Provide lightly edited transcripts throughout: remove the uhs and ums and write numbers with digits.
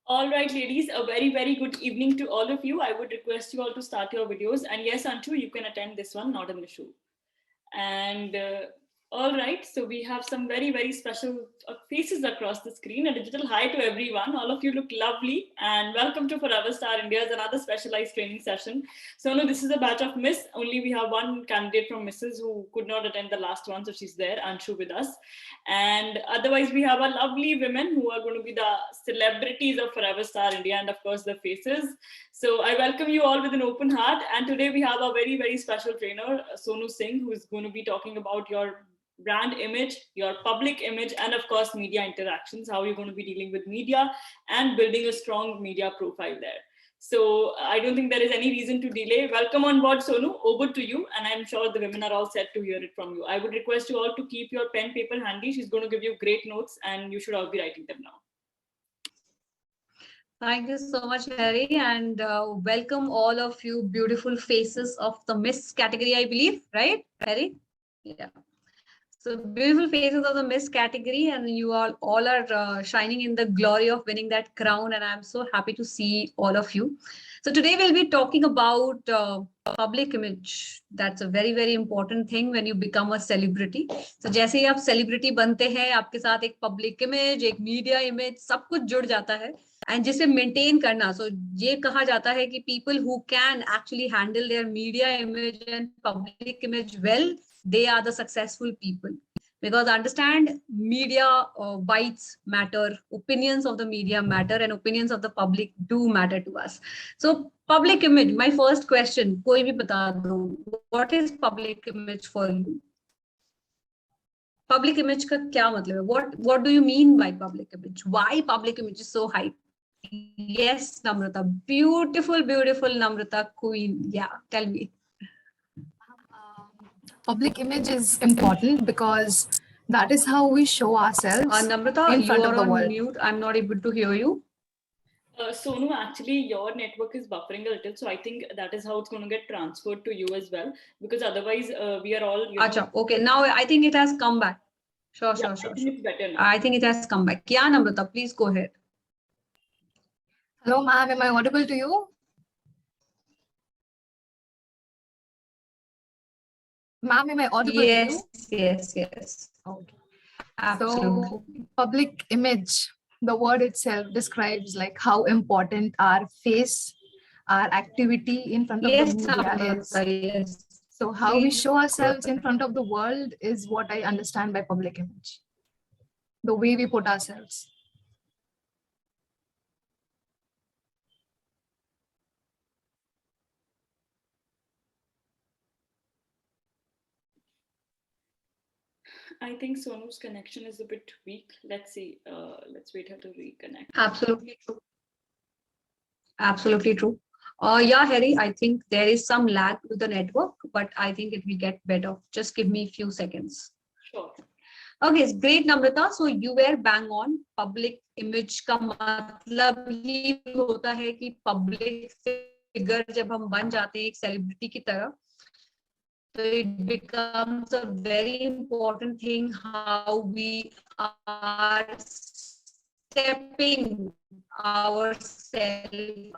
All right, ladies, a very, very good evening to all of you. I would request you all to start your videos. And yes, Anshu, you can attend this one, not an issue. And all right, so we have some very, very special faces across the screen. A digital hi to everyone. All of you look lovely. And welcome to Forever Star India's another specialized training session. So, no, this is a batch of Miss. Only we have one candidate from Mrs. who could not attend the last one. So she's there, Anshu, with us. And otherwise, we have our lovely women who are going to be the celebrities of Forever Star India and, of course, the faces. So I welcome you all with an open heart. And today we have a very, very special trainer, Sonu Singh, who is going to be talking about your brand image, your public image, and of course, media interactions, how you're going to be dealing with media and building a strong media profile there. So I don't think there is any reason to delay. Welcome on board, Sonu. Over to you. And I'm sure the women are all set to hear it from you. I would request you all to keep your pen paper handy. She's going to give you great notes and you should all be writing them now. Thank you so much, Harry, and welcome all of you beautiful faces of the Miss category, I believe, right, Harry? Yeah. So beautiful faces of the Miss category, and you all are shining in the glory of winning that crown, and I'm so happy to see all of you. So today we'll be talking about public image. That's a very very important thing when you become a celebrity. So जैसे ही आप celebrity बनते हैं, आपके साथ एक public image, एक media image, सब कुछ जुड़ जाता है. And जिसे maintain करना, so ये कहा जाता है कि people who can actually handle their media image and public image well, they are the successful people. Because understand, media bites matter, opinions of the media matter, and opinions of the public do matter to us. So public image, my first question, कोई भी बता दो, what is public image for you? Public image का क्या मतलब है? What do you mean by public image? Why public image is so hype? Yes, Namrata, beautiful Namrata queen. Yeah, tell me. Public image is important because that is how we show ourselves Namrata, in you front are of the on world. mute. I'm not able to hear you. Sonu, actually, your network is buffering a little, so I think that is how it's going to get transferred to you as well, because otherwise, we are all. Acha, okay, now I think it has come back. Sure. I think it's better now. I think it has come back. Yeah, Namrata, please go ahead. Hello, ma'am. Am I audible to you? Ma'am, am I audible to you? Yes. Okay. Absolutely. So, public image, the word itself describes like how important our face, our activity in front of the media Namrata, is. yes. So how we show ourselves in front of the world is what I understand by public image. The way we put ourselves. I think Sonu's connection is a bit weak. Let's see. Let's wait her to reconnect. Absolutely true. Yeah, Harry, I think there is some lag to the network, but I think it will get better. Just give me a few seconds. Sure. Okay, it's great, Namrata. So you were bang on. Public image का मतलब ही होता है कि public figure जब हम बन जाते हैं एक celebrity की तरह, so it becomes a very important thing how we are stepping ourselves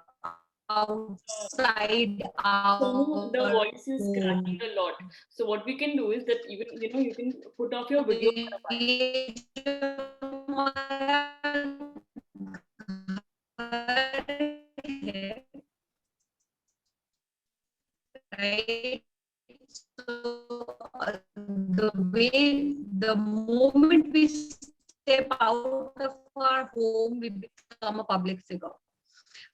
outside our The voice is cracking a lot. So what we can do is that even you can put off your video for a while. Right? So the moment we step out of our home, we become a public figure.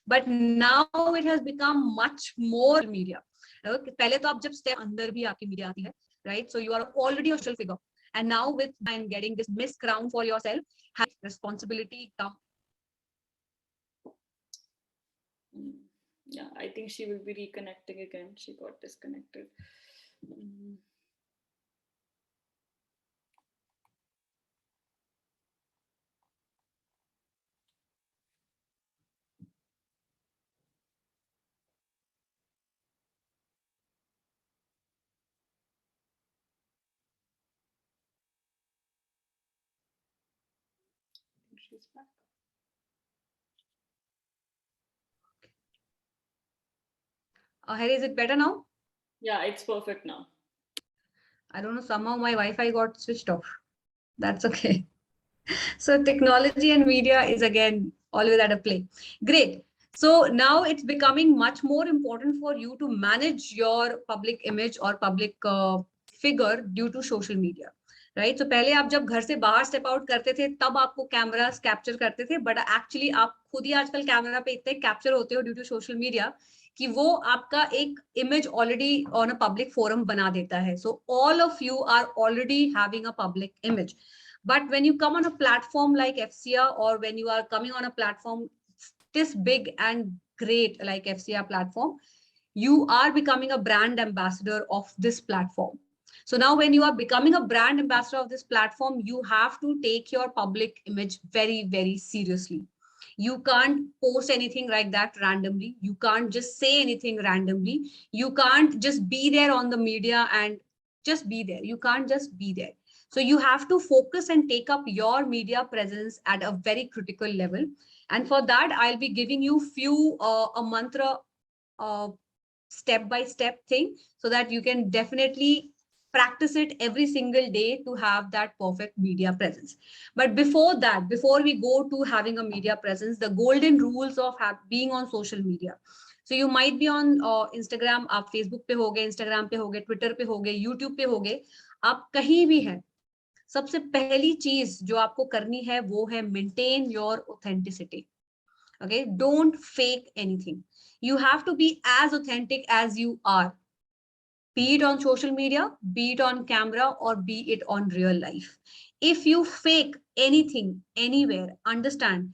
But now it has become much more media. पहले तो आप जब step अंदर भी आपकी media आती है, right? So you are already a social figure, and now with and getting this Miss crown for yourself, have responsibility come. Yeah, I think she will be reconnecting again. She got disconnected. She's back. Harry, is it better now? Yeah, it's perfect now. I don't know, somehow my Wi-Fi got switched off. That's okay. So technology and media is again always at a play. Great. So now it's becoming much more important for you to manage your public image or public figure due to social media. Right तो पहले आप जब घर से बाहर step out करते थे तब आपको कैमरास कैप्चर करते थे, बट एक्चुअली आप खुद ही आजकल कैमरा पे इतने कैप्चर होते हो ड्यू टू सोशल मीडिया कि वो आपका एक image already on a public forum बना देता है. So all of you are already having a public image. But when you come on a platform like FCR, or when you are coming on a platform this big and great like FCR platform, you are becoming a brand ambassador of this platform. So now when you are becoming a brand ambassador of this platform, you have to take your public image very, very seriously. You can't post anything like that randomly. You can't just say anything randomly. You can't just be there on the media and just be there. You can't just be there. So you have to focus and take up your media presence at a very critical level. And for that, I'll be giving you few a mantra step-by-step thing so that you can definitely practice it every single day to have that perfect media presence. But before that, before we go to having a media presence, the golden rules of being on social media. So you might be on Instagram, आप Facebook पे होगे, Instagram पे होगे, Twitter पे होगे, YouTube पे होगे, आप कहीं भी हैं. सबसे पहली चीज जो आपको करनी है वो है maintain your authenticity. Okay, don't fake anything. You have to be as authentic as you are, be it on social media, be it on camera, or be it on real life. If you fake anything anywhere, understand,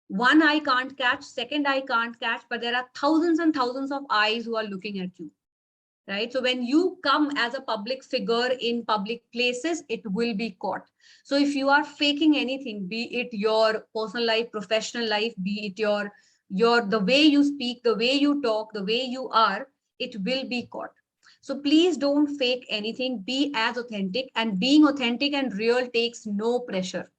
one eye can't catch, second eye can't catch, but there are thousands and thousands of eyes who are looking at you. Right? So when you come as a public figure in public places, it will be caught. So if you are faking anything, be it your personal life, professional life, be it your the way you speak, the way you talk, the way you are, it will be caught. So please don't fake anything. Be as authentic, and being authentic and real takes no pressure.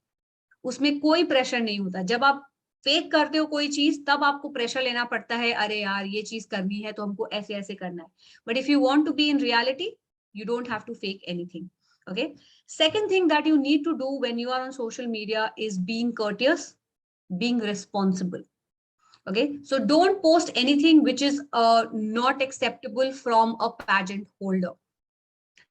उसमें कोई pressure नहीं होता. जब आप fake करते हो कोई चीज तब आपको प्रेशर लेना पड़ता है, अरे यार ये चीज करनी है तो हमको ऐसे ऐसे करना है. But if you want to be in reality, you don't have to fake anything. Okay, second thing that you need to do when you are on social media is being courteous, being responsible. Okay, so don't post anything which is not acceptable from a pageant holder.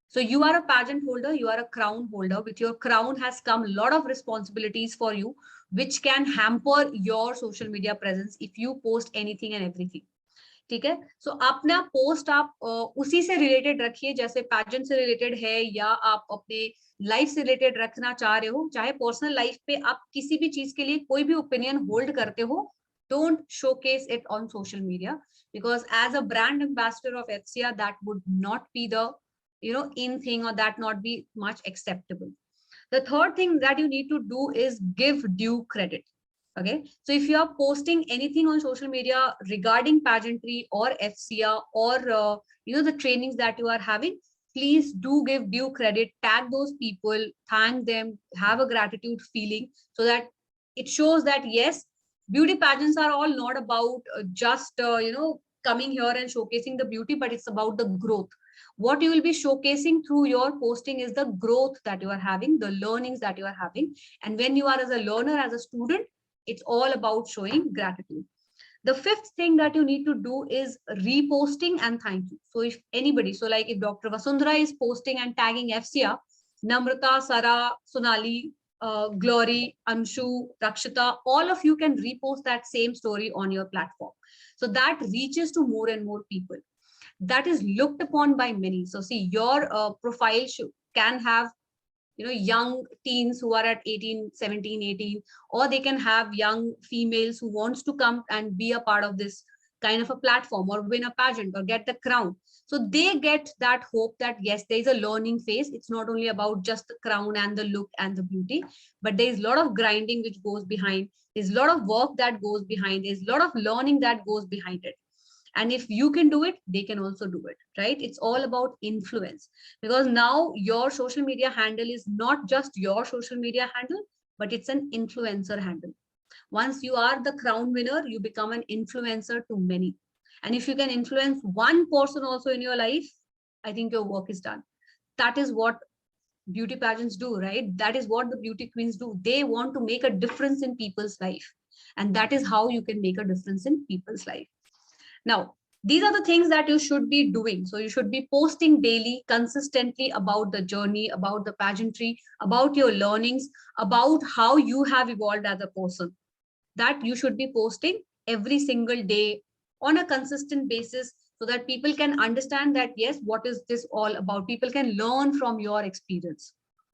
So you are a pageant holder, you are a crown holder. With your crown has come a lot of responsibilities for you, which can hamper your social media presence if you post anything and everything. ठीक है, सो अपना post आप उसी से related रखिए जैसे pageant से related है, या आप अपने लाइफ से रिलेटेड रखना चाह रहे हो. चाहे पर्सनल लाइफ पे आप किसी भी चीज के लिए कोई भी ओपिनियन होल्ड करते हो, don't showcase it on social media, because as a brand ambassador of FCR, that would not be the in thing, or that not be much acceptable. The third thing that you need to do is give due credit. Okay, so if you are posting anything on social media regarding pageantry or FCR or the trainings that you are having, please do give due credit, tag those people, thank them, have a gratitude feeling, so that it shows that yes, beauty pageants are all not about just coming here and showcasing the beauty, but it's about the growth. What you will be showcasing through your posting is the growth that you are having, the learnings that you are having. And when you are as a learner, as a student, it's all about showing gratitude. The fifth thing that you need to do is reposting and thank you. So if anybody, so like if Dr. Vasundhara is posting and tagging FCR, Namrata, Sara, Sonali, Glory, Anshu, Rakshita, all of you can repost that same story on your platform. So that reaches to more and more people. That is looked upon by many. So see, your profile can have young teens who are at 18, 17, 18, or they can have young females who wants to come and be a part of this kind of a platform or win a pageant or get the crown. So they get that hope that yes, there is a learning phase. It's not only about just the crown and the look and the beauty, but there is a lot of grinding which goes behind. There's a lot of work that goes behind. There's a lot of learning that goes behind it. And if you can do it, they can also do it, right? It's all about influence, because now your social media handle is not just your social media handle, but it's an influencer handle. Once you are the crown winner, you become an influencer to many. And if you can influence one person also in your life, I think your work is done. That is what beauty pageants do, right? That is what the beauty queens do. They want to make a difference in people's life. And that is how you can make a difference in people's life. Now, these are the things that you should be doing. So you should be posting daily, consistently about the journey, about the pageantry, about your learnings, about how you have evolved as a person. That you should be posting every single day on a consistent basis, so that people can understand that, yes, what is this all about? People can learn from your experience.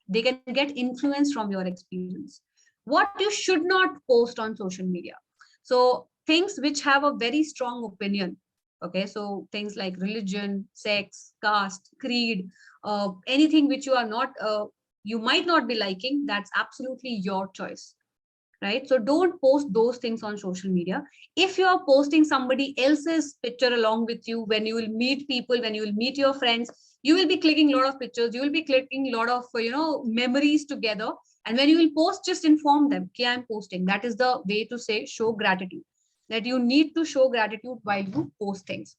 They can get influence from your experience. What you should not post on social media. So things which have a very strong opinion. Okay, so things like religion, sex, caste, creed, anything which you are not, you might not be liking, that's absolutely your choice, right? So don't post those things on social media. If you are posting somebody else's picture along with you, when you will meet people, when you will meet your friends, you will be clicking a lot of pictures, you will be clicking a lot of memories together. And when you will post, just inform them, okay, I'm posting. That is the way to say show gratitude, that you need to show gratitude while you post things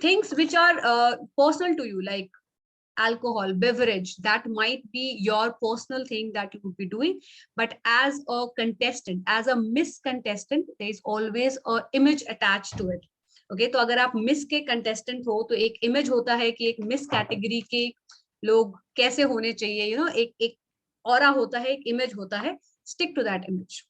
which are personal to you, like alcohol, beverage, that might be your personal thing that you would be doing. But as a contestant, as a miss contestant, there is always a image attached to it. Okay, तो अगर आप miss के contestant हो तो एक image होता है कि एक मिस कैटेगरी के लोग कैसे होने चाहिए, एक ऑरा होता है, एक इमेज होता है. Stick to that image.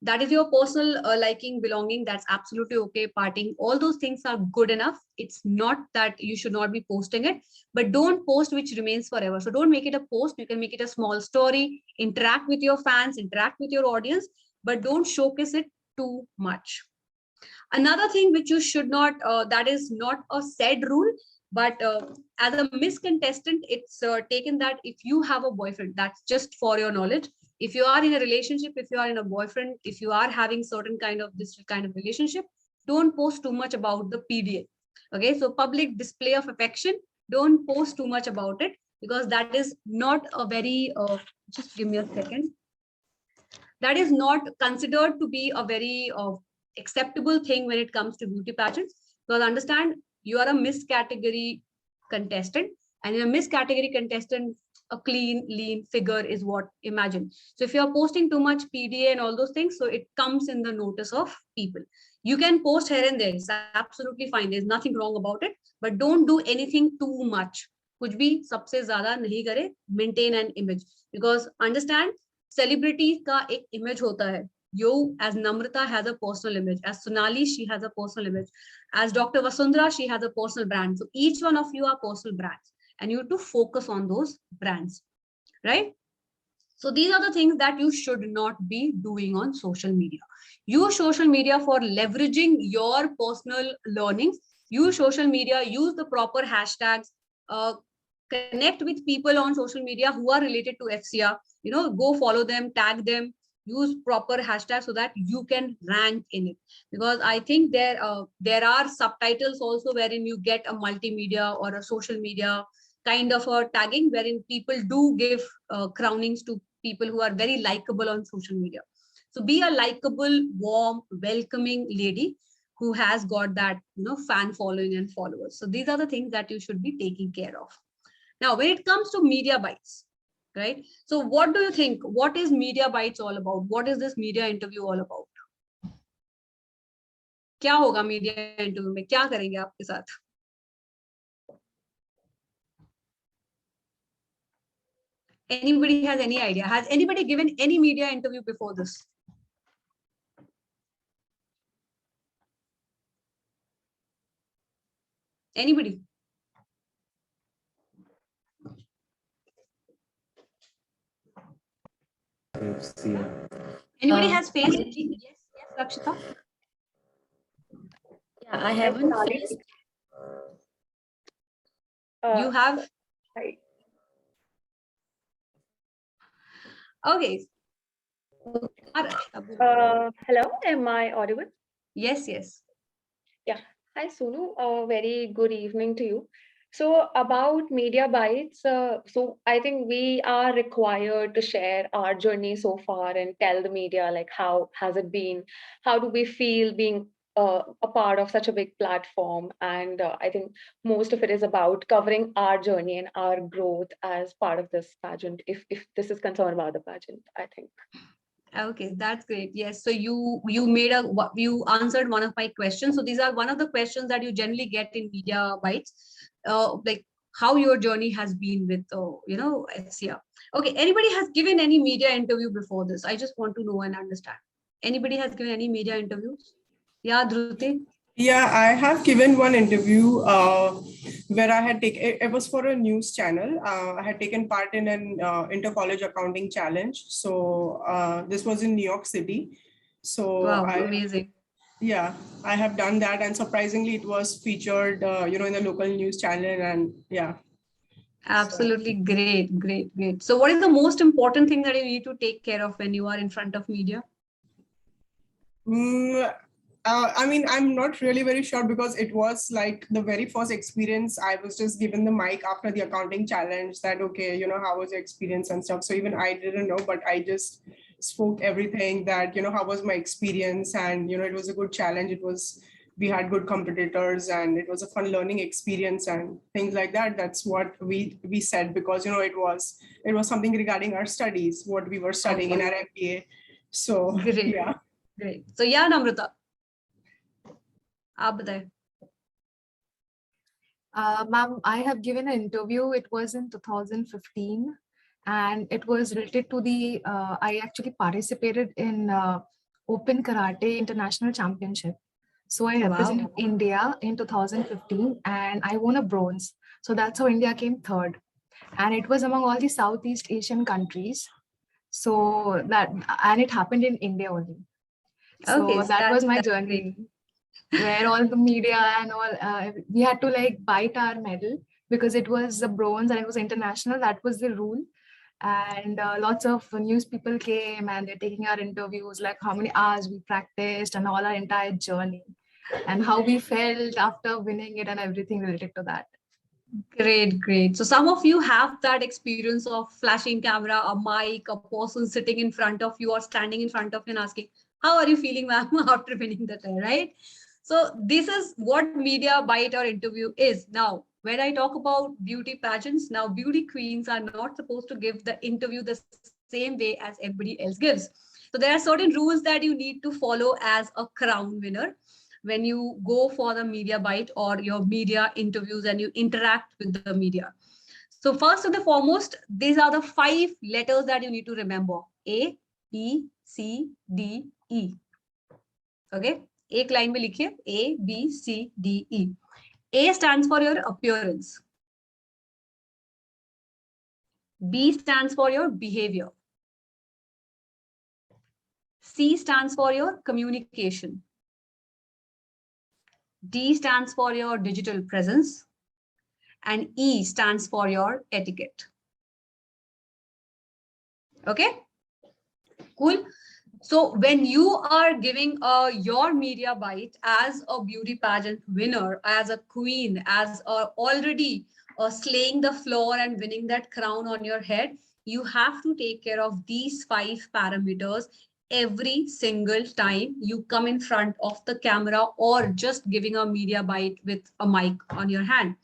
That is your personal liking, belonging, that's absolutely okay. Partying, all those things are good enough. It's not that you should not be posting it, but don't post which remains forever. So don't make it a post. You can make it a small story, interact with your fans, interact with your audience, but don't showcase it too much. Another thing which you should not, that is not a said rule, but as a miss contestant, it's taken that if you have a boyfriend, that's just for your knowledge. If you are in a relationship, if you are in a boyfriend, if you are having certain kind of this kind of relationship, don't post too much about the PDA. Okay, so public display of affection, don't post too much about it, because that is not a very, just give me a second. That is not considered to be a very acceptable thing when it comes to beauty pageants. Because understand, you are a miss category contestant, and in a miss category contestant, a clean, lean figure is what imagine. So if you're posting too much PDA and all those things, so it comes in the notice of people. You can post here and there, it's absolutely fine. There's nothing wrong about it, but don't do anything too much. कुछ भी सबसे ज्यादा नहीं करे, maintain an image. Because understand, celebrity का एक image होता है. You, as Namrata, has a personal image. As Sonali, she has a personal image. As Dr. Vasundhara, she has a personal brand. So each one of you are personal brands, and you have to focus on those brands, right? So these are the things that you should not be doing on social media. Use social media for leveraging your personal learnings. Use social media, use the proper hashtags, connect with people on social media who are related to FCR, go follow them, tag them, use proper hashtags so that you can rank in it. Because I think there are subtitles also wherein you get a multimedia or a social media kind of a tagging, wherein people do give crownings to people who are very likable on social media. So be a likable, warm, welcoming lady who has got that fan following and followers. So these are the things that you should be taking care of. Now, when it comes to media bites, right? So what do you think? What is media bites all about? What is this media interview all about? क्या होगा media interview में? क्या करेंगे आपके साथ? Anybody has any idea? Has anybody given any media interview before this? Anybody? Anybody has faced? Yes, Rakshita. Yeah, I haven't faced. You have? Right. Okay. Hello, am I audible? Yes, yes. Yeah. Hi, Sonu. Very good evening to you. So about media bites, so I think we are required to share our journey so far and tell the media like how has it been, how do we feel being a part of such a big platform, and I think most of it is about covering our journey and our growth as part of this pageant. If this is concerned about the pageant, I think. Okay, that's great. Yes. So you answered one of my questions. So these are one of the questions that you generally get in media bites, like how your journey has been with, SCR. Okay. Anybody has given any media interview before this? I just want to know and understand. Anybody has given any media interviews? Yeah, Dhruti. Yeah, I have given one interview where I had taken, it was for a news channel. I had taken part in an inter-college accounting challenge. So this was in New York City. So Wow, amazing. yeah, I have done that. And surprisingly, it was featured, in the local news channel. And yeah. Absolutely great, great, great. So what is the most important thing that you need to take care of when you are in front of media? I mean, I'm not really very sure because it was like the very first experience. I was just given the mic after the accounting challenge that, okay, how was your experience and stuff. So even I didn't know, but I just spoke everything that, how was my experience. And, it was a good challenge. We had good competitors and it was a fun learning experience and things like that. That's what we said because, it was something regarding our studies, what we were studying in our MBA. So, Great. yeah. Great. So yeah, Namrata. आप बताएं. Ma'am, I have given an interview. It was in 2015, and it was related to the. I actually participated in Open Karate International Championship. So I represented India in 2015, and I won a bronze. So that's how India came third, and it was among all the Southeast Asian countries. So and it happened in India only. So Okay, that was my journey. Where all the media and all, we had to like bite our medal because it was a bronze and it was international. That was the rule. And lots of news people came and they're taking our interviews, like how many hours we practiced and all our entire journey and how we felt after winning it and everything related to that. Great, great. So some of you have that experience of flashing camera, a mic, a person sitting in front of you or standing in front of you and asking, how are you feeling, ma'am, after winning the test, right? So this is what media bite or interview is. Now, when I talk about beauty pageants, now beauty queens are not supposed to give the interview the same way as everybody else gives. So there are certain rules that you need to follow as a crown winner when you go for the media bite or your media interviews and you interact with the media. So first and the foremost, these are the 5 letters that you need to remember. A, B, C, D, E. Okay. एक line में लिखिए A, B, C, D, E. A stands for your appearance. B stands for your behavior. C stands for your communication. D stands for your digital presence. And E stands for your etiquette. Okay? Cool. So when you are giving your media bite as a beauty pageant winner, as a queen, as already slaying the floor and winning that crown on your head, you have to take care of these 5 parameters every single time you come in front of the camera or just giving a media bite with a mic on your hand.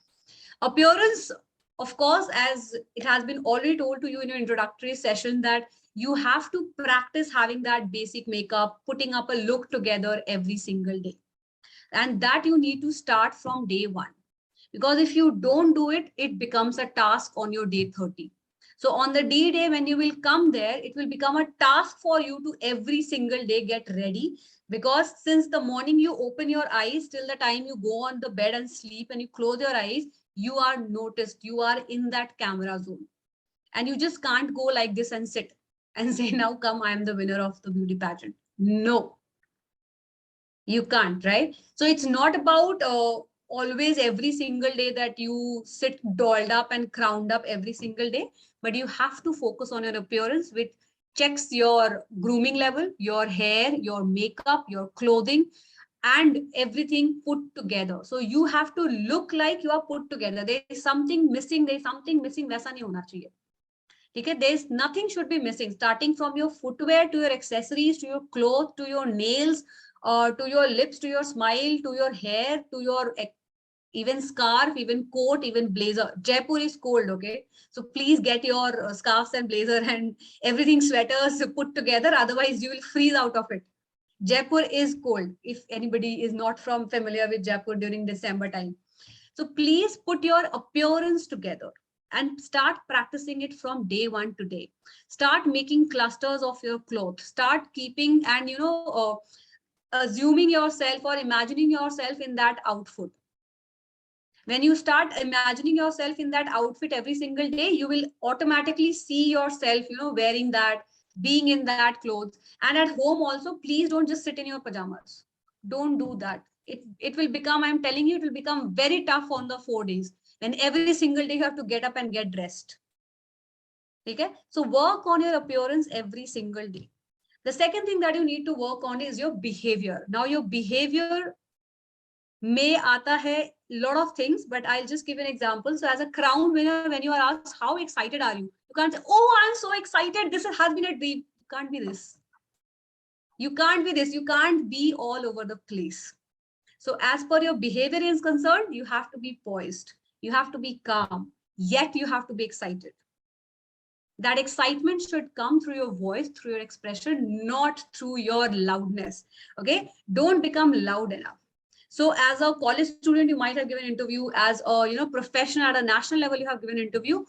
Appearance, of course, as it has been already told to you in your introductory session, that you have to practice having that basic makeup, putting up a look together every single day. And that you need to start from day 1. Because if you don't do it, it becomes a task on your day 30. So on the D-Day, when you will come there, it will become a task for you to every single day get ready. Because since the morning you open your eyes till the time you go on the bed and sleep and you close your eyes, you are noticed, you are in that camera zone. And you just can't go like this and sit and say, now come, I am the winner of the beauty pageant. No, you can't, right? So it's not about always every single day that you sit dolled up and crowned up every single day, but you have to focus on your appearance, which checks your grooming level, your hair, your makeup, your clothing, and everything put together. So you have to look like you are put together. There is something missing. There is something missing. वैसा नहीं होना चाहिए. Okay, there's nothing should be missing, starting from your footwear to your accessories, to your clothes, to your nails, to your lips, to your smile, to your hair, to your even scarf, even coat, even blazer. Jaipur is cold, okay? So please get your scarves and blazer and everything sweaters put together. Otherwise, you will freeze out of it. Jaipur is cold. If anybody is not familiar with Jaipur during December time. So please put your appearance together and start practicing it from day one to day. Start making clusters of your clothes. Start keeping and, assuming yourself or imagining yourself in that outfit. When you start imagining yourself in that outfit every single day, you will automatically see yourself, wearing that, being in that clothes. And at home also, please don't just sit in your pajamas. Don't do that. It will become, I'm telling you, it will become very tough on the 4 days when every single day you have to get up and get dressed. Okay? So work on your appearance every single day. The second thing that you need to work on is your behavior. Now your behavior may aata hai lot of things, but I'll just give an example. So as a crown winner, when you are asked, how excited are you? You can't say, oh, I'm so excited. This has been a dream. You can't be this. You can't be this. You can't be all over the place. So as per your behavior is concerned, you have to be poised. You have to be calm, yet you have to be excited. That excitement should come through your voice, through your expression, not through your loudness. Okay? Don't become loud enough. So as a college student, you might have given an interview. As a professional at a national level, you have given an interview.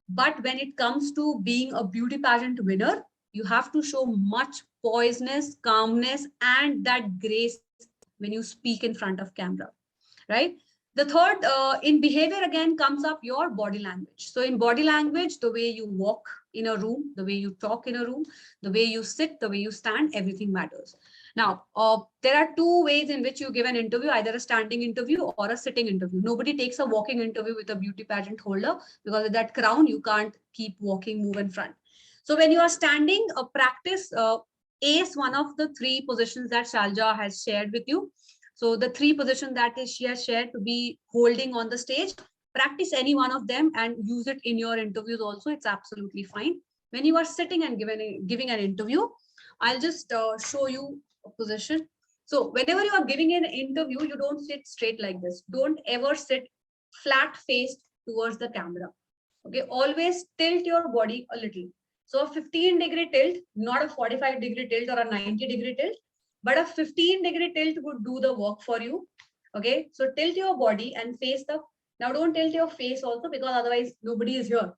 But when it comes to being a beauty pageant winner, you have to show much poiseness, calmness, and that grace when you speak in front of camera, right? The third in behavior again comes up your body language. So in body language, the way you walk in a room, the way you talk in a room, the way you sit, the way you stand, everything matters. Now, there are two ways in which you give an interview, either a standing interview or a sitting interview. Nobody takes a walking interview with a beauty pageant holder because with that crown, you can't keep walking, move in front. So when you are standing, practice ace one of the 3 positions that Shalja has shared with you. So the 3 positions that she has shared to be holding on the stage, practice any one of them and use it in your interviews also. It's absolutely fine. When you are sitting and giving an interview, I'll just show you a position. So whenever you are giving an interview, you don't sit straight like this. Don't ever sit flat faced towards the camera. Okay, always tilt your body a little. So a 15-degree tilt, not a 45-degree tilt or a 90-degree tilt, but a 15-degree tilt would do the work for you. Okay, so tilt your body and face the, now don't tilt your face also because otherwise nobody is here.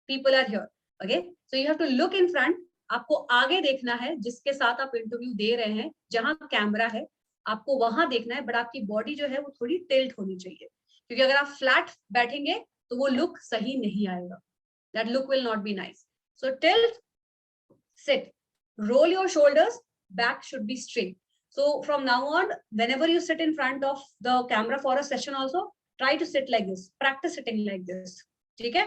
People are here. Okay, so you have to look in front. आपको आगे देखना है जिसके साथ आप interview दे रहे हैं, जहां कैमरा है आपको वहां देखना है, बट आपकी बॉडी जो है वो थोड़ी टिल्ट होनी चाहिए, क्योंकि अगर आप फ्लैट बैठेंगे तो वो लुक सही नहीं आएगा. That look will not be nice. So tilt, sit, roll your shoulders, back should be straight. So from now on, whenever you sit in front of the camera for a session also, try to sit like this. Practice sitting like this. Okay?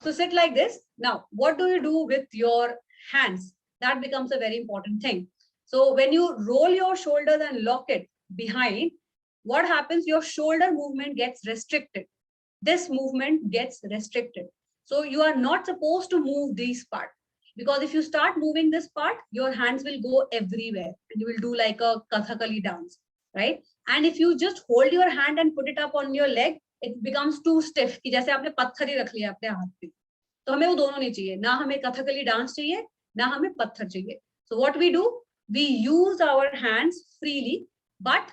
So sit like this. Now, what do you do with your hands? That becomes a very important thing. So when you roll your shoulders and lock it behind, what happens? Your shoulder movement gets restricted. This movement gets restricted. So you are not supposed to move this part, because if you start moving this part, your hands will go everywhere and you will do like a Kathakali dance, right? And if you just hold your hand and put it up on your leg, it becomes too stiff. कि जैसे आपने पत्थर ही रख लिया अपने हाथ पे. तो हमें वो दोनों नहीं चाहिए. ना हमें कथकली डांस चाहिए, ना हमें पत्थर चाहिए. So what we do? We use our hands freely, but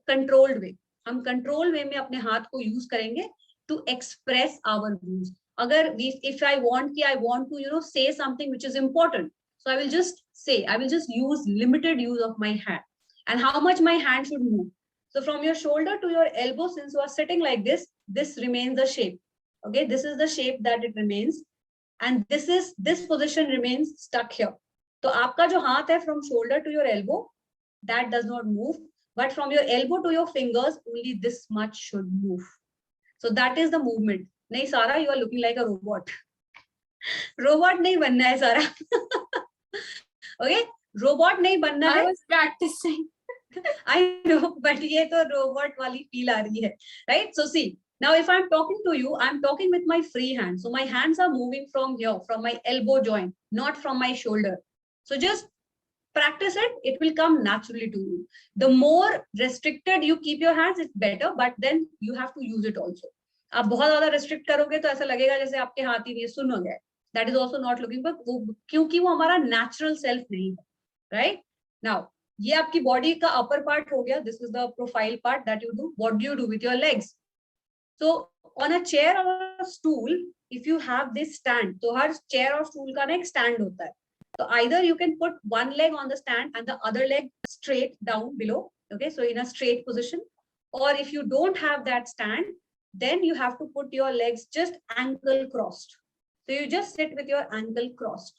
controlled way. हम controlled way में अपने हाथ को use करेंगे to express our views. Agar if I want to say something which is important, so I will just say, I will just use limited use of my hand and how much my hand should move. So from your shoulder to your elbow, since you are sitting like this remains the shape. Okay, this is the shape that it remains, and this position remains stuck here. So आपका जो हाथ है from shoulder to your elbow, that does not move, but from your elbow to your fingers, only this much should move. So that is the movement. नहीं सारा, you are looking like a robot. Robot नहीं बनना है सारा. Okay, robot नहीं बनना है. I was practicing. I know, but ये तो robot वाली feel आ रही है, right? So see, now if I'm talking to you, I'm talking with my free hand. So my hands are moving from here, from my elbow joint, not from my shoulder. So just practice it, it will come naturally to you. The more restricted you keep your hands, it's better, but then you have to use it also. आप बहुत ज्यादा restrict करोगे तो ऐसा लगेगा जैसे आपके हाथ ही सुन्न हो गया. That is also not looking good, क्योंकि वो हमारा natural self नहीं है, right? Now, ये आपकी body का upper part हो गया. This is the profile part that you do. What do you do with your legs? So on a chair or a stool, if you have this stand, तो हर chair और stool का ना एक stand होता है. So either you can put one leg on the stand and the other leg straight down below. Okay, so in a straight position. Or if you don't have that stand, then you have to put your legs just ankle crossed. So you just sit with your ankle crossed.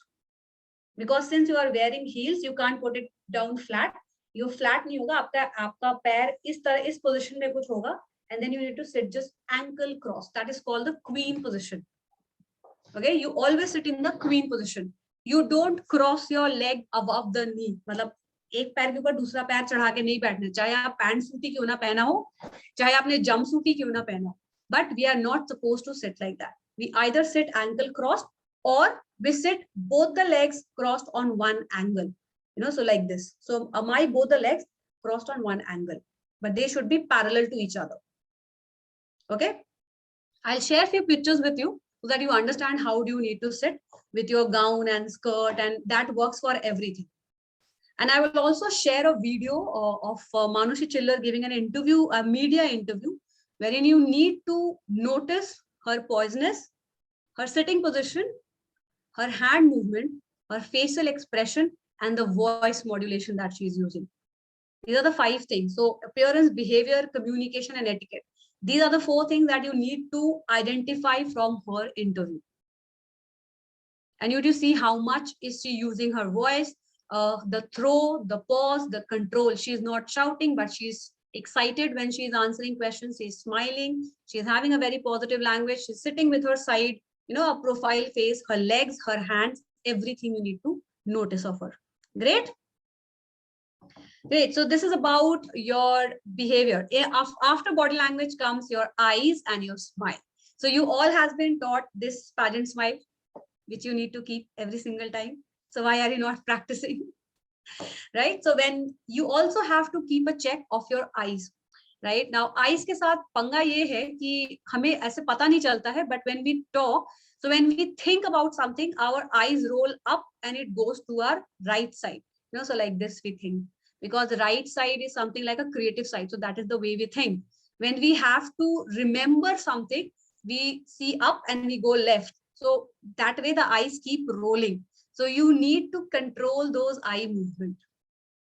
Because since you are wearing heels, you can't put it down flat. You flat नहीं होगा, आपका पैर इस तरह इस position में कुछ होगा, and then you need to sit just ankle cross. That is called the queen position. Okay, you always sit in the queen position. You don't cross your leg above the knee. मतलब एक पैर के ऊपर दूसरा पैर चढ़ा के नहीं बैठना, चाहे आप पैंट सूट ही क्यों ना पहना हो, चाहे आपने जंप सूट ही क्यों ना पहना हो. But we are not supposed to sit like that. We either sit ankle crossed or we sit both the legs crossed on one angle. You know, so like this. So my both the legs crossed on one angle, but they should be parallel to each other. Okay, I'll share a few pictures with you so that you understand how do you need to sit with your gown and skirt, and that works for everything. And I will also share a video of Manushi Chillar giving an interview, a media interview, wherein you need to notice her poiseness, her sitting position, her hand movement, her facial expression, and the voice modulation that she is using. These are the 5 things. So appearance, behavior, communication, and etiquette. These are the 4 things that you need to identify from her interview. And you do see how much is she using her voice, the throw, the pause, the control. She's not shouting, but she's excited when she's answering questions. She's smiling. She's having a very positive language. She's sitting with her side, you know, a profile face, her legs, her hands, everything you need to notice of her. Great. Great. So this is about your behavior. After body language comes your eyes and your smile. So you all has been taught this pageant smile, which you need to keep every single time. So why are you not practicing? Right? So when you also have to keep a check of your eyes. Right? Now, eyes के साथ पंगा ये है कि हमें ऐसे पता नहीं चलता है, but when we talk, so when we think about something, our eyes roll up and it goes to our right side. You know, so like this we think. Because the right side is something like a creative side. So that is the way we think. When we have to remember something, we see up and we go left. So that way the eyes keep rolling. So you need to control those eye movement.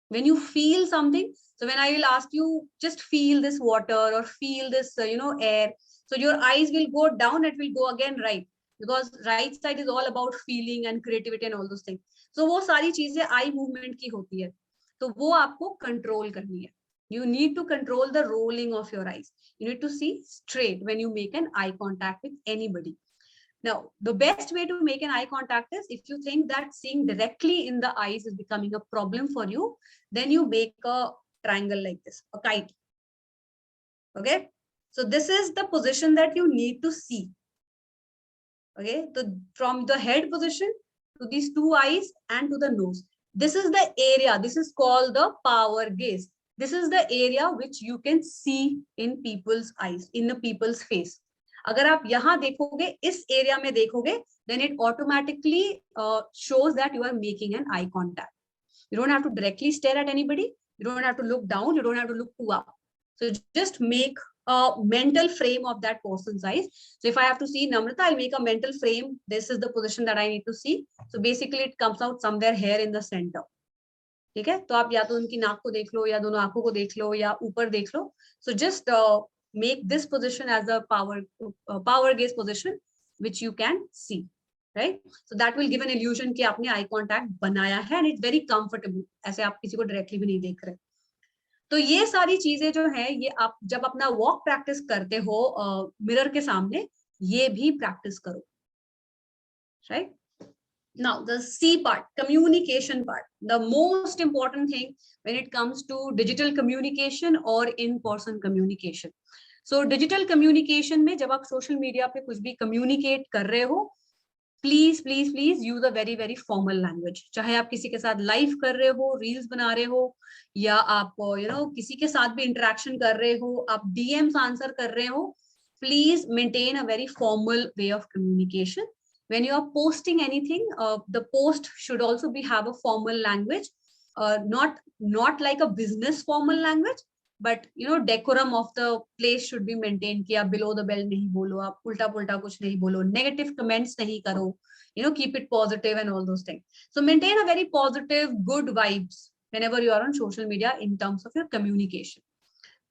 When you feel something, so when I will ask you, just feel this water or feel this, air. So your eyes will go down, it will go again right. Because right side is all about feeling and creativity and all those things. So वो सारी चीजें eye movement की होती है. तो वो आपको control करनी है. You need to control the rolling of your eyes. You need to see straight when you make an eye contact with anybody. Now, the best way to make an eye contact is if you think that seeing directly in the eyes is becoming a problem for you, then you make a triangle like this, a kite. Okay. So this is the position that you need to see. Okay. So from the head position to these 2 eyes and to the nose. This is the area. This is called the power gaze. This is the area which you can see in people's eyes, in the people's face. अगर आप यहाँ देखोगे, इस area में देखोगे, then it automatically shows that you are making an eye contact. You don't have to directly stare at anybody. You don't have to look down. You don't have to look too up. So just make a mental frame of that person's eyes. So if I have to see Namrata, I'll make a mental frame. This is the position that I need to see. So basically it comes out somewhere here in the center. ठीक है, तो आप या तो उनकी नाक को देख लो या दोनों आंखों को देख लो या ऊपर देख लो. So just make this position as a power gaze position which you can see, right? So that will give an illusion कि आपने eye contact बनाया है and it's very comfortable. ऐसे आप किसी को directly भी नहीं देख रहे. तो ये सारी चीजें जो है ये आप जब अपना वॉक प्रैक्टिस करते हो मिरर के सामने, ये भी प्रैक्टिस करो. Right? Now the C part, communication part, the most important thing when it comes to digital communication or in-person communication. So digital communication में जब आप social media पे कुछ भी communicate कर रहे हो, please please please use a very very formal language. चाहे आप किसी के साथ लाइव कर रहे हो, रील्स बना रहे हो, या आप किसी के साथ भी इंटरेक्शन कर रहे हो, आप डीएम्स आंसर कर रहे हो, please maintain a very formal way of communication. When you are posting anything, the post should also have a formal language, not like a business formal language, but decorum of the place should be maintained. कि आप below the belt नहीं बोलो, आप उल्टा पुल्टा कुछ नहीं बोलो, negative comments नहीं करो, keep it positive and all those things. So maintain a very positive, good vibes whenever you are on social media in terms of your communication.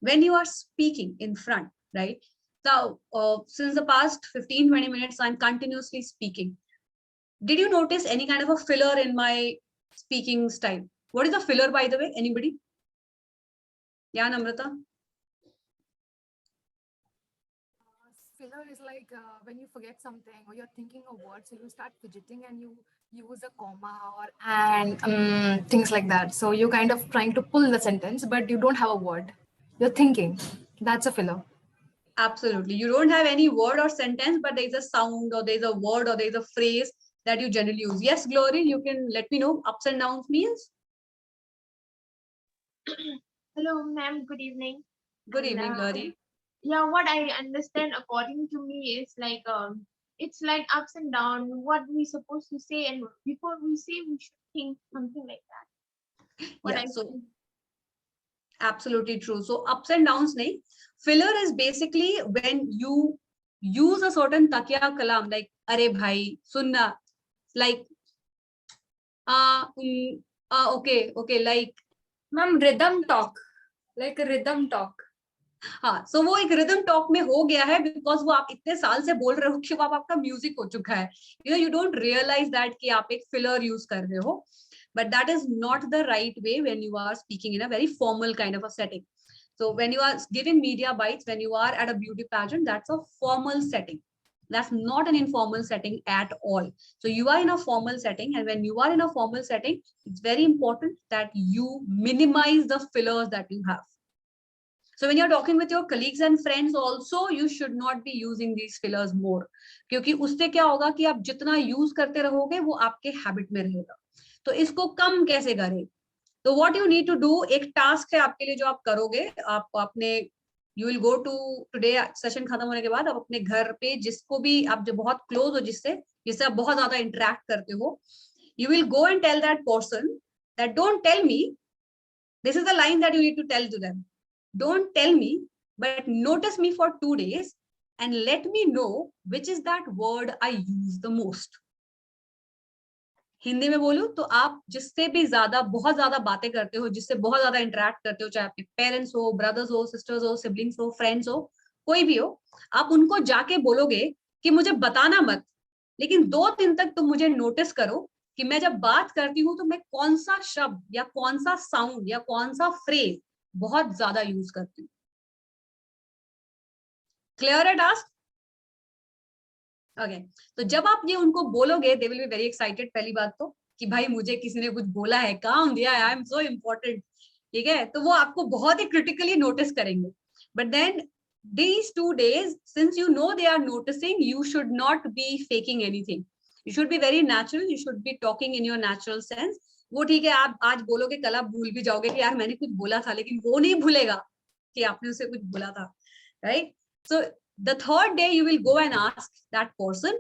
When you are speaking in front, right? So since the past 15-20 minutes, I'm continuously speaking. Did you notice any kind of a filler in my speaking style? What is a filler, by the way? Anybody? Yeah, Namrata? Filler is like when you forget something or you're thinking a word, so you start fidgeting and you use a comma or and things like that. So you're kind of trying to pull the sentence, but you don't have a word. You're thinking. That's a filler. Absolutely. You don't have any word or sentence, but there's a sound or there's a word or there's a phrase that you generally use. Yes, Glory, you can let me know ups and downs means. Hello, ma'am. Good evening. Good evening, Glory. Yeah, what I understand according to me is like it's like ups and downs. What we supposed to say, and before we say, we should think something like that. What Yeah, I so think. absolutely true. So ups and downs nahi. Filler is basically when you use a certain takya kalam like "Arey bhai, sunna," like okay, like Ma'am, rhythm talk, like a rhythm talk. हाँ, so वो एक rhythm talk में हो गया है because वो आप इतने साल से बोल रहे हो कि वो अब आपका म्यूजिक हो चुका है. You don't realize that कि आप एक filler use कर रहे हो, but that is not the right way when you are speaking in a very formal kind of a setting. So when you are giving media bites, when you are at a beauty pageant, that's a formal setting. That's not an informal setting at all. So you are in a formal setting, and when you are in a formal setting, it's very important that you minimize the fillers that you have. So when you're talking with your colleagues and friends also, you should not be using these fillers more. क्योंकि उससे क्या होगा कि आप जितना use करते रहोगे वो आपके habit में रहेगा. तो इसको कम कैसे करें? तो what you need to do, एक task है आपके लिए जो आप करोगे, आप अपने you will go to today session खत्म होने के बाद आप अपने घर पे जिसको भी आप जो बहुत close हो जिससे आप बहुत ज्यादा interact करते हो, you will go and tell that person that don't tell me. This is the line that you need to tell to them. Don't tell me, but notice me for 2 days and let me know which is that word I use the most. Hindi में बोलूं तो आप जिससे भी ज्यादा बहुत ज्यादा बातें करते हो, जिससे बहुत ज्यादा इंटरेक्ट करते हो, चाहे आपके पेरेंट्स हो, ब्रदर्स हो, सिस्टर्स हो, सिबलिंग्स हो, फ्रेंड्स हो, कोई भी हो, आप उनको जाके बोलोगे कि मुझे बताना मत, लेकिन 2 दिन तक तुम मुझे नोटिस करो कि मैं जब बात करती हूँ तो मैं कौन सा शब्द या कौन सा साउंड या कौन सा फ्रेज बहुत ज्यादा यूज करती हूँ. क्लियर है टास्क? ओके, तो जब आप ये उनको बोलोगे, they will be very excited. पहली बात तो कि भाई मुझे किसी ने कुछ बोला है, काम दिया है, आई एम सो इम्पोर्टेंट. ठीक है, तो वो आपको बहुत ही क्रिटिकली नोटिस करेंगे. But then these 2 days, since you know they are noticing, you should not be faking anything. You should be very natural. You should be talking in your natural sense. वो ठीक है, आप आज बोलोगे, कल आप भूल भी जाओगे कि यार मैंने कुछ बोला था, लेकिन वो नहीं भूलेगा कि आपने उसे कुछ बोला था, right? So the 3rd day you will go and ask that person,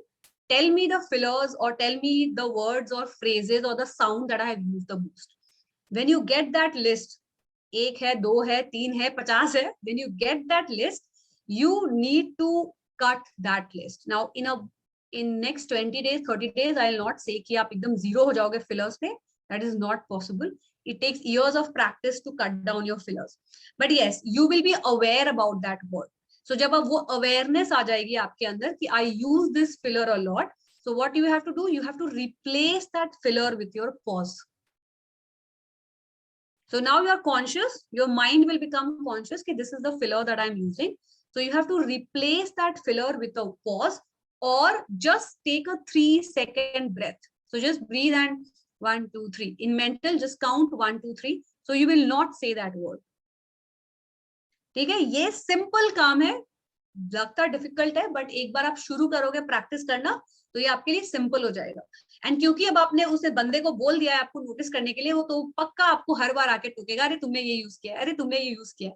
tell me the fillers or tell me the words or phrases or the sound that I have used the most. When you get that list, 1 है, 2 है, 3 है, 50 है, when you get that list, you need to cut that list. Now in next 20 days, 30 days, I'll not say कि आप एकदम zero हो जाओगे fillers पे. That is not possible. It takes years of practice to cut down your fillers. But yes, you will be aware about that word. So जब अब वो awareness आ जाएगी आपके अंदर कि I use this filler a lot, so what you have to do, you have to replace that filler with your pause. So now you are conscious, your mind will become conscious that this is the filler that I'm using. So you have to replace that filler with a pause or just take a 3-second breath. So just breathe and 1, 2, 3. In mental, just count 1, 2, 3. So you will not say that word. ठीक है, ये simple काम है, लगता difficult है, but एक बार आप शुरू करोगे प्रैक्टिस करना तो ये आपके लिए सिंपल हो जाएगा। एंड क्योंकि अब आपने उसे बंदे को बोल दिया है आपको नोटिस करने के लिए, वो तो पक्का आपको हर बार आके टोकेगा, अरे तुमने ये यूज किया, अरे तुमने ये यूज किया।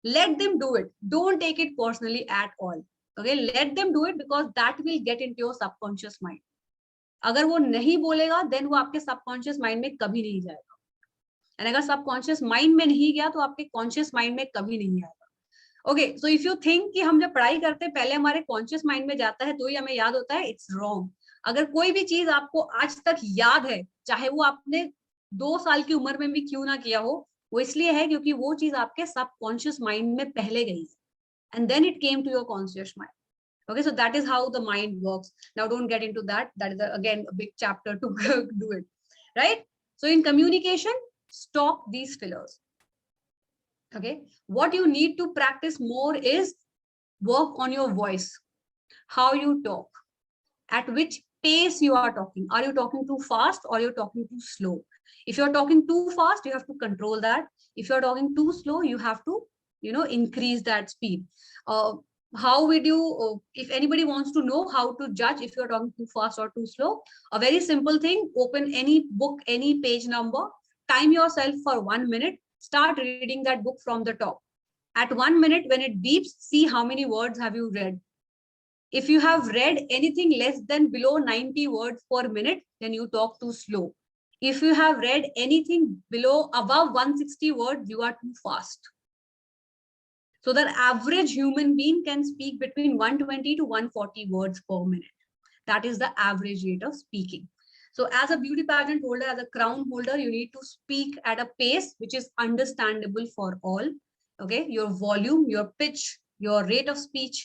Let them do it. Don't take it personally at all. Okay, let them do it because that will get into your subconscious mind. अगर वो नहीं बोलेगा देन वो आपके सबकॉन्शियस माइंड में कभी नहीं जाएगा, एंड अगर सबकॉन्शियस माइंड में नहीं गया तो आपके कॉन्शियस माइंड में कभी नहीं आएगा। Okay, so if you think कि हम जब पढ़ाई करते हैं पहले हमारे कॉन्शियस माइंड में जाता है तो ही हमें याद होता है, इट्स रॉन्ग। अगर कोई भी चीज आपको आज तक याद है, चाहे वो आपने 2 साल की उम्र में भी क्यों ना किया हो, वो इसलिए है क्योंकि वो चीज आपके सबकॉन्शियस माइंड में पहले गई है and then it came to your conscious mind. Okay, so that is how the mind works. Now don't get into that. That is again a big chapter to do it, right? So in communication, stop these fillers. Okay, what you need to practice more is work on your voice, how you talk, at which pace you are talking. Are you talking too fast or you're talking too slow? If you're talking too fast, you have to control that. If you're talking too slow, you have to, increase that speed. How would you, if anybody wants to know how to judge if you're talking too fast or too slow, a very simple thing: open any book, any page number, time yourself for 1 minute, start reading that book from the top. At 1 minute, when it beeps, see how many words have you read. If you have read anything less than below 90 words per minute, then you talk too slow. If you have read anything above 160 words, you are too fast. So the average human being can speak between 120 to 140 words per minute. That is the average rate of speaking. So as a beauty pageant holder, as a crown holder, you need to speak at a pace which is understandable for all. Okay, your volume, your pitch, your rate of speech,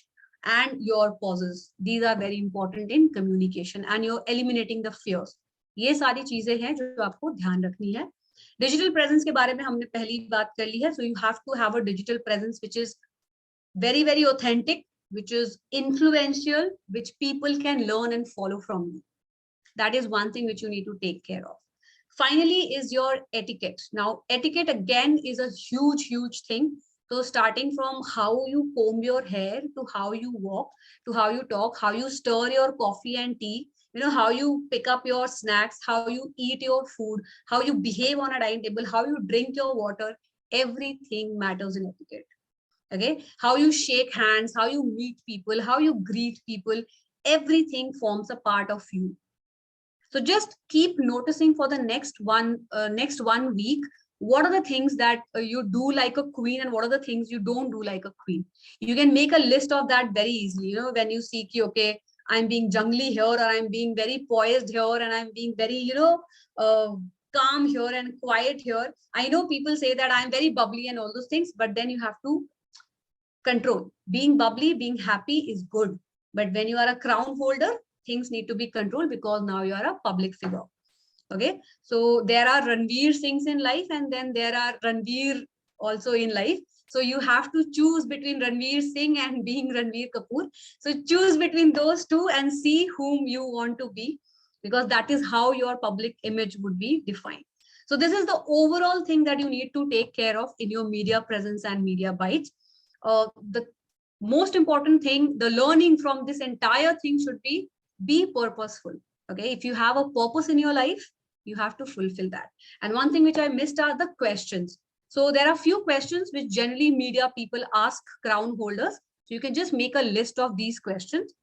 and your pauses. These are very important in communication, and you're eliminating the fears. ये सारी चीजें हैं जो आपको ध्यान रखनी है। Digital presence के बारे में हमने पहली बात कर ली है। So you have to have a digital presence which is very, very authentic, which is influential, which people can learn and follow from you. That is one thing which you need to take care of. Finally is your etiquette. Now, etiquette again is a huge, huge thing. So starting from how you comb your hair, to how you walk, to how you talk, how you stir your coffee and tea, how you pick up your snacks, how you eat your food, how you behave on a dining table, how you drink your water, everything matters in etiquette. Okay, how you shake hands, how you meet people, how you greet people, everything forms a part of you. So just keep noticing for the next one week, what are the things that you do like a queen and what are the things you don't do like a queen. You can make a list of that very easily. When you see, okay, I'm being jungly here, or I'm being very poised here, and I'm being very, calm here and quiet here. I know people say that I'm very bubbly and all those things, but then you have to control. Being bubbly, being happy is good, but when you are a crown holder, things need to be controlled because now you are a public figure. Okay, so there are Ranveer Singhs in life, and then there are Ranveer also in life. So you have to choose between Ranveer Singh and being Ranveer Kapoor. So choose between those two and see whom you want to be, because that is how your public image would be defined. So this is the overall thing that you need to take care of in your media presence and media bites. The most important thing, the learning from this entire thing should be purposeful. Okay, if you have a purpose in your life, you have to fulfill that. And one thing which I missed are the questions. So there are few questions which generally media people ask crown holders. So you can just make a list of these questions.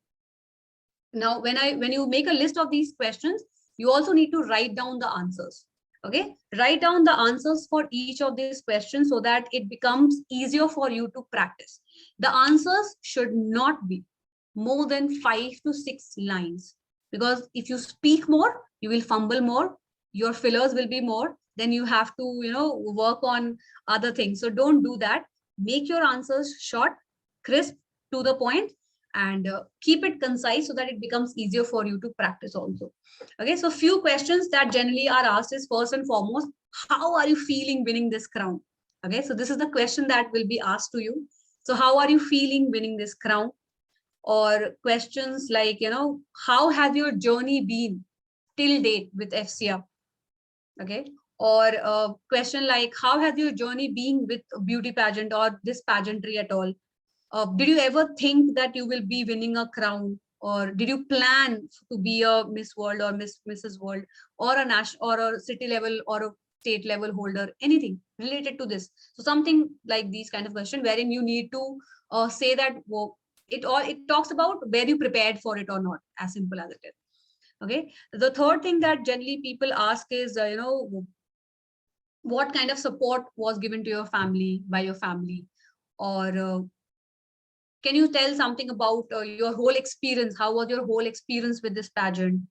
Now, when you make a list of these questions, you also need to write down the answers. Okay, write down the answers for each of these questions so that it becomes easier for you to practice. The answers should not be more than 5 to 6 lines, because if you speak more, you will fumble more, your fillers will be more, then you have to work on other things. So don't do that. Make your answers short, crisp, to the point, and keep it concise so that it becomes easier for you to practice also. Okay, so few questions that generally are asked is, first and foremost, how are you feeling winning this crown? Okay, so this is the question that will be asked to you. So how are you feeling winning this crown? Or questions like, how has your journey been till date with FCA? Okay, or a question like, how has your journey been with a beauty pageant or this pageantry at all? Did you ever think that you will be winning a crown? or did you plan to be a Miss World or Mrs. World, or a national or a city level or a state level holder, anything related to this? So something like these kind of question wherein you need to say that, well, it talks about were you prepared for it or not, as simple as it is. Okay. The third thing that generally people ask is, what kind of support was given to your family by your family, or can you tell something about your whole experience? How was your whole experience with this pageant?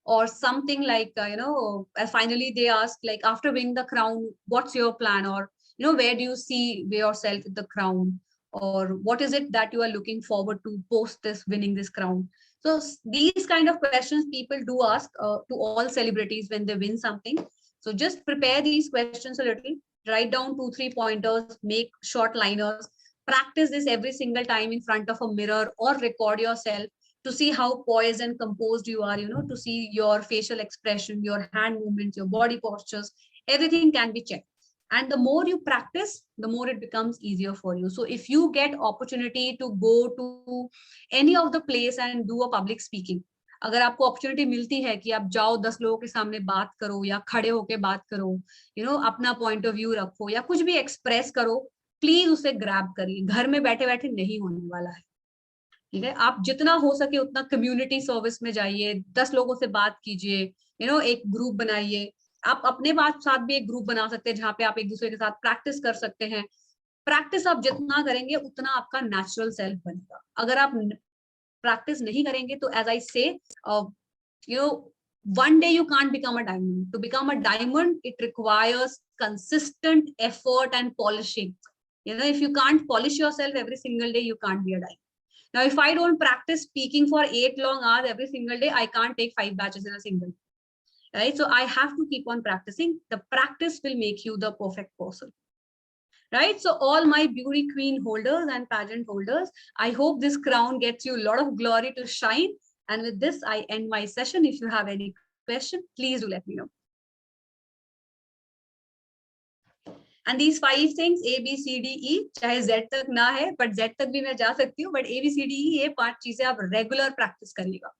Or something like, finally they ask, like, after winning the crown, what's your plan? Or, where do you see yourself with the crown? Or what is it that you are looking forward to post this winning this crown? So these kind of questions people do ask to all celebrities when they win something. So just prepare these questions a little, write down 2-3 pointers, make short liners, practice this every single time in front of a mirror, or record yourself to see how poised and composed you are, to see your facial expression, your hand movements, your body postures, everything can be checked. And the more you practice, the more it becomes easier for you. So if you get opportunity to go to any of the place and do a public speaking, अगर आपको opportunity मिलती है कि आप जाओ 10 लोगों के सामने बात करो या खड़े होके बात करो, अपना पॉइंट ऑफ व्यू रखो या कुछ भी एक्सप्रेस करो, प्लीज उसे ग्रैब करिए. घर में बैठे बैठे नहीं होने वाला है. ठीक है, आप जितना हो सके उतना कम्युनिटी सर्विस में जाइए, 10 लोगों से बात कीजिए, एक ग्रुप बनाइए. आप अपने साथ भी एक ग्रुप बना सकते हैं जहाँ पे आप एक दूसरे के साथ प्रैक्टिस कर सकते हैं. प्रैक्टिस आप जितना करेंगे उतना आपका नेचुरल सेल्फ बनेगा. अगर आप प्रैक्टिस नहीं करेंगे तो एज आई से, one day you can't become a diamond. To become a diamond, it requires consistent effort and polishing. If you can't polish yourself every single day, you can't be a diamond. Now, if I don't practice speaking for 8 long hours every single day, I can't take 5 batches in a single day. Right? So I have to keep on practicing. The practice will make you the perfect person. Right? So all my beauty queen holders and pageant holders, I hope this crown gets you a lot of glory to shine. And with this, I end my session. If you have any question, please do let me know. And these 5 things, A, B, C, D, E, चाहे Z तक ना है, but Z तक भी मैं जा सकती हूँ, but A, B, C, D, E, ये 5 चीजें आप रेगुलर प्रैक्टिस करिएगा.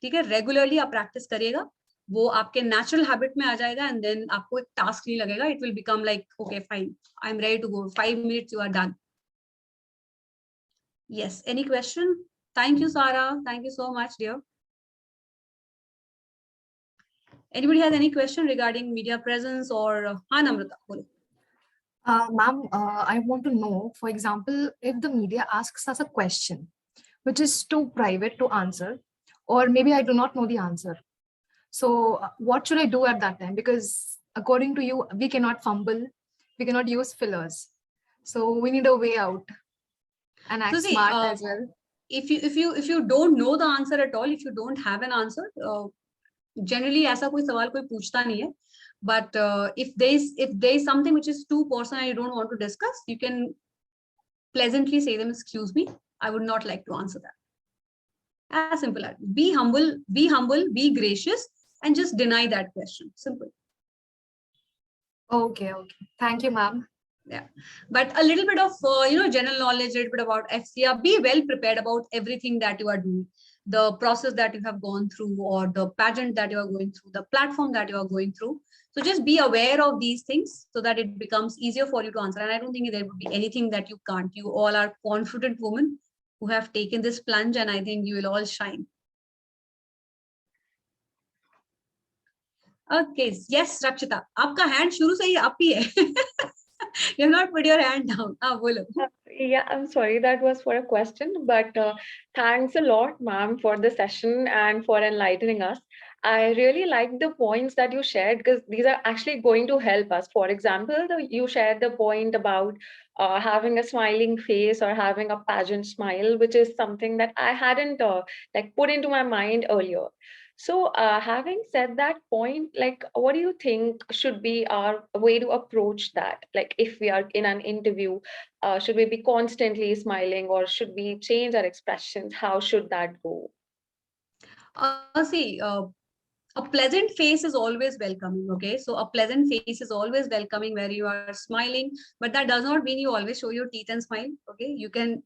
ठीक है, रेगुलरली आप प्रैक्टिस करिएगा, वो आपके नेचुरल हैबिट में आ जाएगा, एंड देन आपको एक टास्क नहीं लगेगा. It will become like, okay fine, I am ready to go, 5 minutes you are done. Yes, any question? Thank you, Sarah. Thank you so much, dear. Anybody has any question regarding media presence or Namrata? Ma'am, I want to know, for example, if the media asks us a question which is too private to answer, or maybe I do not know the answer. So what should I do at that time? Because according to you, we cannot fumble, we cannot use fillers. So we need a way out and act smart as well. If you don't know the answer at all, if you don't have an answer, generally ऐसा कोई सवाल कोई पूछता नहीं है. But if there is something which is too personal and you don't want to discuss, you can pleasantly say them, excuse me, I would not like to answer that. As simple as be humble, be gracious, and just deny that question. Simple. Okay. Thank you, ma'am. Yeah, but a little bit of general knowledge, a little bit about FCR. Be well prepared about everything that you are doing, the process that you have gone through, or the pageant that you are going through, the platform that you are going through. So just be aware of these things so that it becomes easier for you to answer. And I don't think there would be anything that you can't. You all are confident women who have taken this plunge, and I think you will all shine. Okay, yes, Rakshita, आपका hand शुरू से ही up ही है. You have not put your hand down. Bolo. Yeah, I'm sorry, that was for a question, but thanks a lot, ma'am, for the session and for enlightening us. I really like the points that you shared, because these are actually going to help us. For example, you shared the point about having a smiling face or having a pageant smile, which is something that I hadn't put into my mind earlier. So having said that point, what do you think should be our way to approach that? Like, if we are in an interview, should we be constantly smiling, or should we change our expressions? How should that go? See, a pleasant face is always welcoming. Okay, so a pleasant face is always welcoming where you are smiling, but that does not mean you always show your teeth and smile. Okay, you can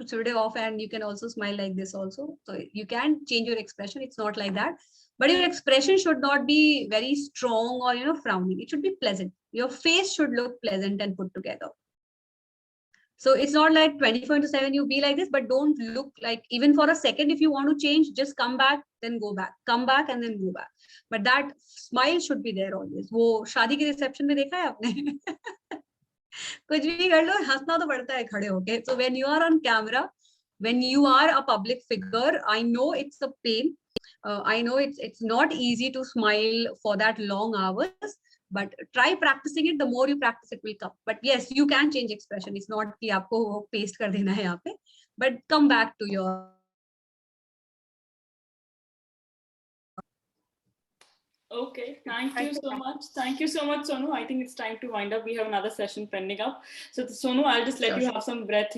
sort of off, and you can also smile like this also. So you can change your expression. It's not like that. But your expression should not be very strong or, frowning. It should be pleasant. Your face should look pleasant and put together. So it's not like 24/7 you be like this, but don't look like, even for a second, if you want to change, just come back, then go back, come back and then go back. But that smile should be there always. वो शादी के reception में देखा है आपने? कुछ भी कर लो, हंसना तो पड़ता है खड़े होके. So when you are on camera, when you are a public figure, I know it's a pain. I know it's not easy to smile for that long hours. But try practicing it. The more you practice, it will come. But yes, you can change expression. It's not कि आपको paste कर देना है यहाँ पे. But come back to your. Okay, thank you so much. Thank you so much, Sonu. I think it's time to wind up. We have another session pending up. So Sonu, I'll just let you have some breath,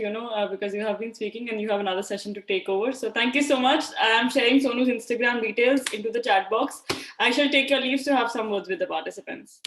because you have been speaking and you have another session to take over. So thank you so much. I'm sharing Sonu's Instagram details into the chat box. I shall take your leaves to have some words with the participants.